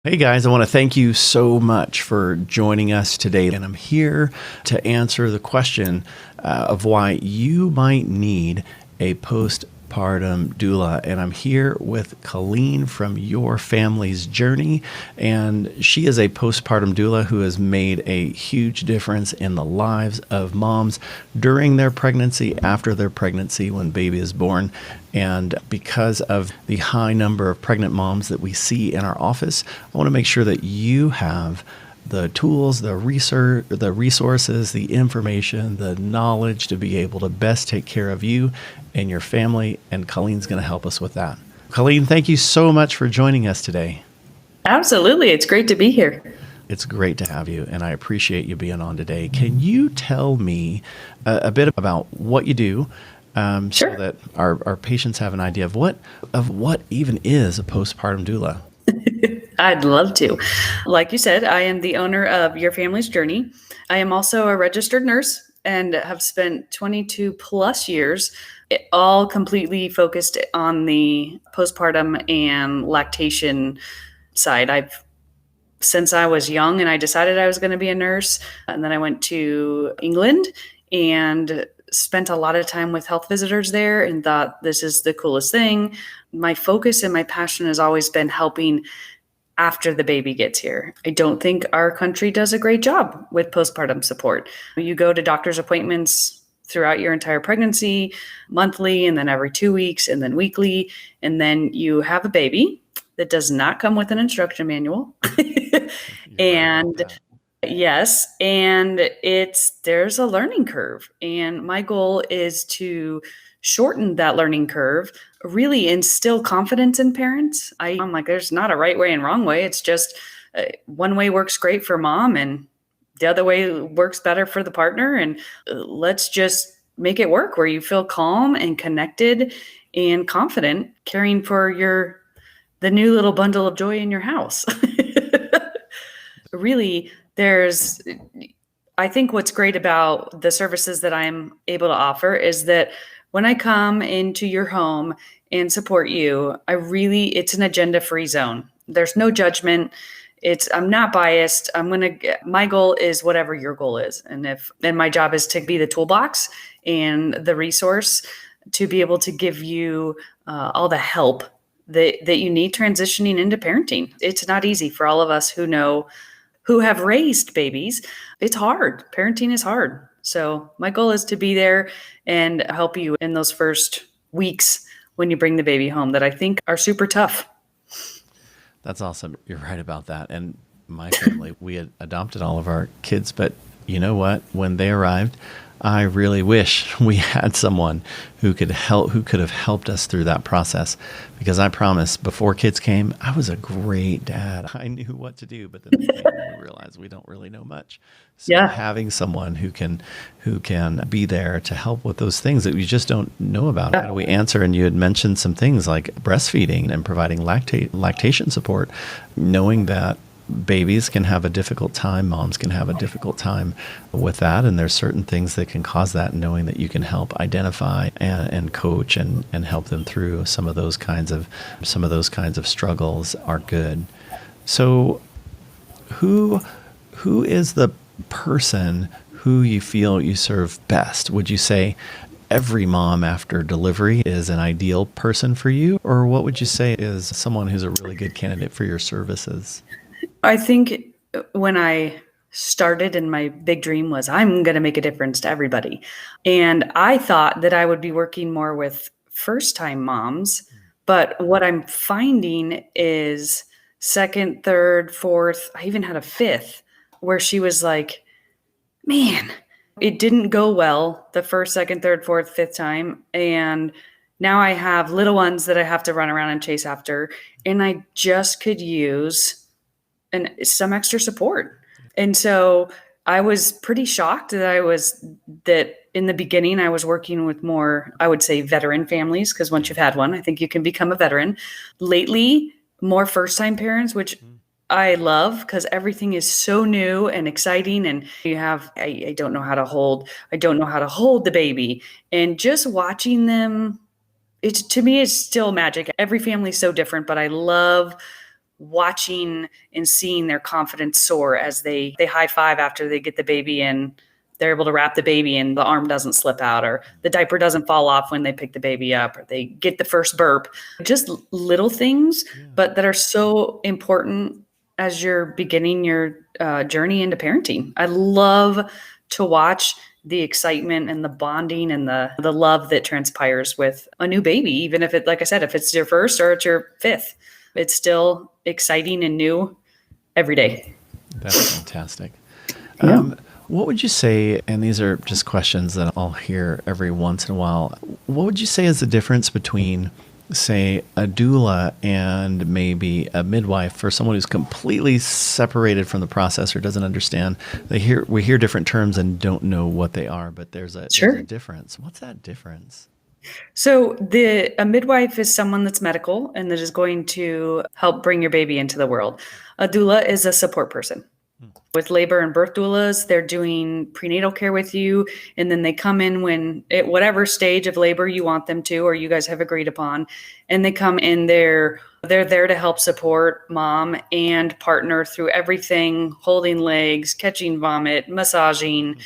Hey guys, I want to thank you so much for joining us today. And I'm here to answer the question of why you might need a postpartum doula. And I'm here with Colleen from Your Family's Journey. And she is a postpartum doula who has made a huge difference in the lives of moms during their pregnancy, after their pregnancy, when baby is born. And because of the high number of pregnant moms that we see in our office, I want to make sure that you have the tools, the research, the resources, the information, the knowledge to be able to best take care of you and your family. And Colleen's going to help us with that. Colleen, thank you so much for joining us today. Absolutely. It's great to be here. It's great to have you, and I appreciate you being on today. Can you tell me a bit about what you do? Sure. So that our patients have an idea of what even is a postpartum doula. I'd love to. Like you said, I am the owner of Your Family's Journey. I am also a registered nurse and have spent 22 plus years all completely focused on the postpartum and lactation side. Since I was young and I decided I was going to be a nurse, and then I went to England and spent a lot of time with health visitors there and thought this is the coolest thing. My focus and my passion has always been helping after the baby gets here. I don't think our country does a great job with postpartum support. You go to doctor's appointments throughout your entire pregnancy, monthly, and then every 2 weeks, and then weekly, and then you have a baby that does not come with an instruction manual. And yes, and there's a learning curve, and my goal is to shorten that learning curve, really instill confidence in parents. I'm like, there's not a right way and wrong way. It's just one way works great for mom, and the other way works better for the partner. And let's just make it work where you feel calm and connected and confident caring for the new little bundle of joy in your house. Really, I think what's great about the services that I'm able to offer is that when I come into your home and support you, it's an agenda-free zone. There's no judgment. I'm not biased. My goal is whatever your goal is. And my job is to be the toolbox and the resource to be able to give you all the help that you need transitioning into parenting. It's not easy for all of us who have raised babies. It's hard. Parenting is hard. So my goal is to be there and help you in those first weeks when you bring the baby home that I think are super tough. That's awesome. You're right about that. And my family, we had adopted all of our kids, but you know what? When they arrived, I really wish we had someone who could have helped us through that process. Because I promise, before kids came, I was a great dad. I knew what to do, but then we realized we don't really know much. So Yeah. having someone who can be there to help with those things that we just don't know about. How do we answer? And you had mentioned some things like breastfeeding and providing lactation support, knowing that babies can have a difficult time, moms can have a difficult time with that, and there's certain things that can cause that, knowing that you can help identify and coach and help them through some of those kinds of struggles are good. So who is the person who you feel you serve best? Would you say every mom after delivery is an ideal person for you, or what would you say is someone who's a really good candidate for your services? I think when I started and my big dream was I'm going to make a difference to everybody. And I thought that I would be working more with first-time moms. But what I'm finding is second, third, fourth, I even had a fifth where she was like, man, it didn't go well the first, second, third, fourth, fifth time. And now I have little ones that I have to run around and chase after. And I just could use some extra support. And so I was pretty shocked that in the beginning I was working with more, I would say, veteran families, because once you've had one, I think you can become a veteran. Lately, more first-time parents, which I love because everything is so new and exciting. And you have, I don't know how to hold the baby. And just watching them, to me, it's still magic. Every family is so different, but I love watching and seeing their confidence soar as they high five after they get the baby and they're able to wrap the baby and the arm doesn't slip out, or the diaper doesn't fall off when they pick the baby up, or they get the first burp. Just little things, but that are so important as you're beginning your journey into parenting. I love to watch the excitement and the bonding and the love that transpires with a new baby, even if it, like I said, if it's your first or it's your fifth, it's still exciting and new every day. That's fantastic. Yeah. What would you say, and these are just questions that I'll hear every once in a while, what would you say is the difference between, say, a doula and maybe a midwife for someone who's completely separated from the process or doesn't understand? We hear different terms and don't know what they are, but there's a difference. What's that difference? So a midwife is someone that's medical and that is going to help bring your baby into the world. A doula is a support person. With labor and birth doulas, they're doing prenatal care with you, and then they come in at whatever stage of labor you want them to, or you guys have agreed upon, and they come in they're there to help support mom and partner through everything, holding legs, catching vomit, massaging,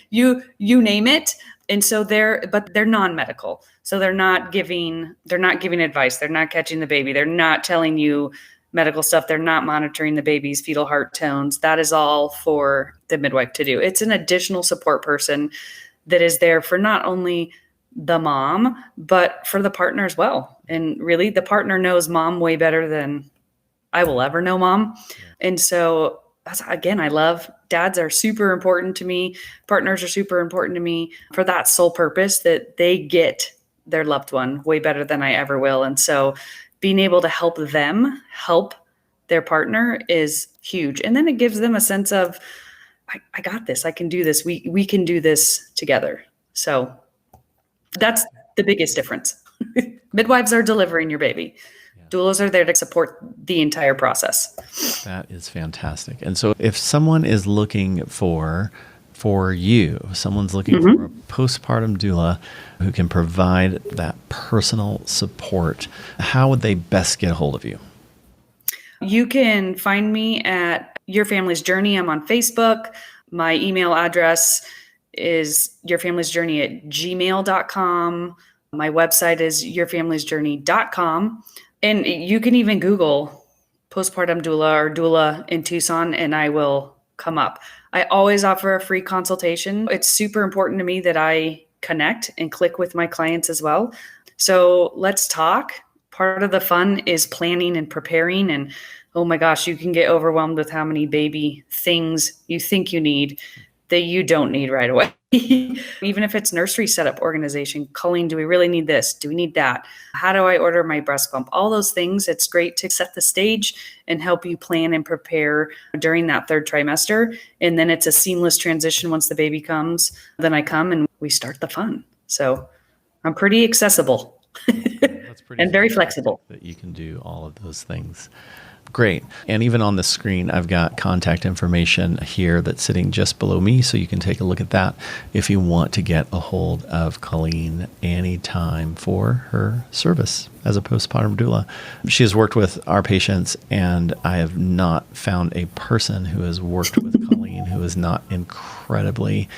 you name it. And so they're non-medical. So they're not giving advice. They're not catching the baby. They're not telling you medical stuff. They're not monitoring the baby's fetal heart tones. That is all for the midwife to do. It's an additional support person that is there for not only the mom, but for the partner as well. And really, the partner knows mom way better than I will ever know mom. And so, again, I love dads are super important to me. Partners are super important to me for that sole purpose that they get their loved one way better than I ever will. And so being able to help them help their partner is huge. And then it gives them a sense of, I got this, I can do this. We can do this together. So that's the biggest difference. Midwives are delivering your baby. Doulas are there to support the entire process. That is fantastic. And so if someone is looking for someone's looking for a postpartum doula who can provide that personal support, how would they best get a hold of you? You can find me at Your Family's Journey. I'm on Facebook. My email address is yourfamiliesjourney@gmail.com. My website is yourfamiliesjourney.com. And you can even Google postpartum doula or doula in Tucson, and I will come up. I always offer a free consultation. It's super important to me that I connect and click with my clients as well. So let's talk. Part of the fun is planning and preparing. And oh my gosh, you can get overwhelmed with how many baby things you think you need that you don't need right away. Even if it's nursery setup organization, Colleen, do we really need this? Do we need that? How do I order my breast pump? All those things. It's great to set the stage and help you plan and prepare during that third trimester. And then it's a seamless transition once the baby comes. Then I come and we start the fun. So I'm pretty accessible. That's pretty and very flexible. That you can do all of those things. Great. And even on the screen, I've got contact information here that's sitting just below me, so you can take a look at that if you want to get a hold of Colleen anytime for her service as a postpartum doula. She has worked with our patients, and I have not found a person who has worked with Colleen who is not incredibly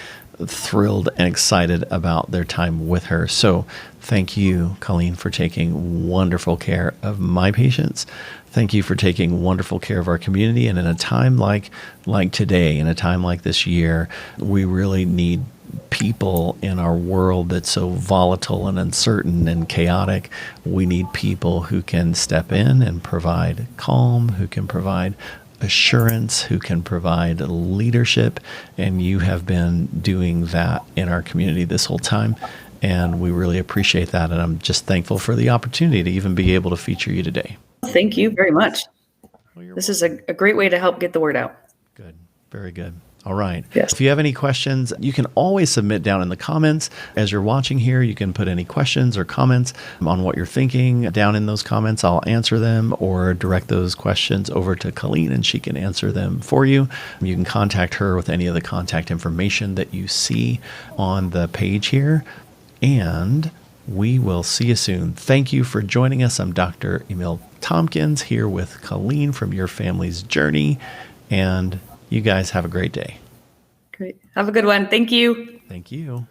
thrilled and excited about their time with her. So thank you, Colleen, for taking wonderful care of my patients. Thank you for taking wonderful care of our community. And in a time like today, in a time like this year, we really need people in our world that's so volatile and uncertain and chaotic. We need people who can step in and provide calm, who can provide assurance, who can provide leadership. And you have been doing that in our community this whole time. And we really appreciate that. And I'm just thankful for the opportunity to even be able to feature you today. Thank you very much. This is a great way to help get the word out. Good. Very good. All right. Yes. If you have any questions, you can always submit down in the comments. As you're watching here, you can put any questions or comments on what you're thinking down in those comments. I'll answer them or direct those questions over to Colleen, and she can answer them for you. You can contact her with any of the contact information that you see on the page here. And we will see you soon. Thank you for joining us. I'm Dr. Emil Tompkins here with Colleen from Your Family's Journey, and you guys have a great day. Great. Have a good one. Thank you. Thank you.